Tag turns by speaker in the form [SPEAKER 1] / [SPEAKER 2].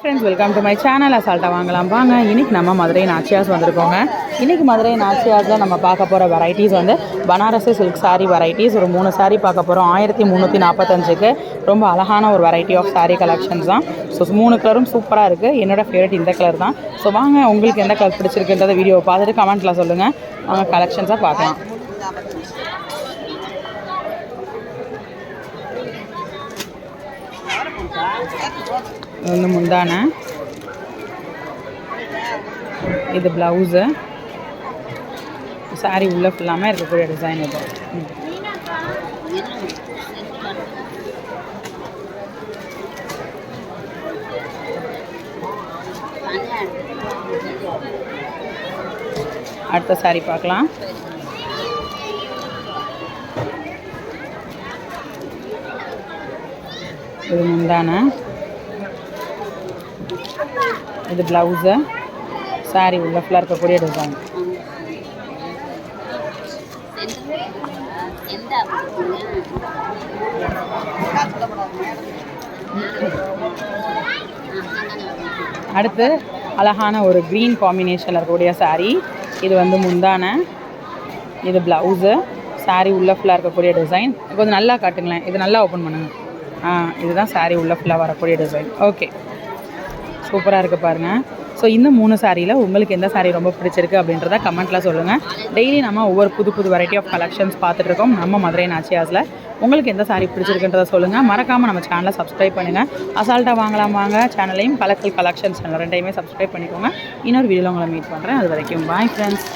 [SPEAKER 1] Friends, welcome to my channel. அசால்ட்டாக வாங்கலாம் வாங்க. இன்றைக்கி நம்ம மதுரை நாச்சியாஸ் வந்திருக்கோங்க. இன்றைக்கி மதுரை நாச்சியாஸில் நம்ம பார்க்க போகிற வெரைட்டிஸ் வந்து பனாரசி சில்க் சாரீ வெரைட்டிஸ். ஒரு 3 சாரீ பார்க்க போகிறோம். 1345க்கு ரொம்ப அழகான ஒரு வெரைட்டி ஆஃப் சாரீ கலெக்ஷன்ஸ் தான். ஸோ 3 கலரும் சூப்பராக இருக்குது. என்னோடய ஃபேவரட் இந்த கலர் தான். ஸோ வாங்க, உங்களுக்கு எந்த கலர் பிடிச்சிருக்குன்றதை வீடியோவை பார்த்துட்டு கமெண்ட்டில் சொல்லுங்கள். வாங்க கலெக்ஷன்ஸாக பார்க்கலாம். வந்து முந்தான, இது ப்ளவுஸு, சாரீ உள்ள ஃபுல்லாமல் இருக்கக்கூடிய டிசைன் இது. அடுத்த சாரீ பார்க்கலாம். இது முந்தான, இது ப்ளவுஸு, சாரீ உள்ள ஃபுல்லாக இருக்கக்கூடிய டிசைன். அடுத்து அழகான ஒரு க்ரீன் காம்பினேஷனில் இருக்கக்கூடிய சாரீ. இது வந்து முந்தான, இது ப்ளவுஸு, சாரீ உள்ள ஃபுல்லாக இருக்கக்கூடிய டிசைன். கொஞ்சம் நல்லா காட்டுங்களேன், இது நல்லா ஓப்பன் பண்ணுங்கள். இதுதான் சாரீ உள்ள ஃபுல்லாக வரக்கூடிய டிசைன். ஓகே, சூப்பராக இருக்குது பாருங்கள். ஸோ இந்த 3 சாரியில் உங்களுக்கு எந்த சாரீ ரொம்ப பிடிச்சிருக்கு அப்படின்றத கமெண்ட்டில் சொல்லுங்கள். டெய்லி நம்ம ஒவ்வொரு புது வெரைட்டி ஆஃப் கலெக்ஷன்ஸ் பார்த்துட்ருக்கோம் நம்ம மதுரை நாச்சியாஸில். உங்களுக்கு எந்த சாரீ பிடிச்சிருக்குன்றதை சொல்லுங்கள். மறக்காமல் நம்ம சேனலை சப்ஸ்கிரைப் பண்ணுங்கள். அசால்ட்டாக வாங்கலாம் வாங்க சேனலையும் கலெக்ஷன்ஸ் சேனல் 2யுமே சப்ஸ்கிரைப் பண்ணிக்கோங்க. இன்னொரு வீடியோவில் உங்களை மீட் பண்ணுறேன். அது வரைக்கும் பாய் ஃப்ரெண்ட்ஸ்.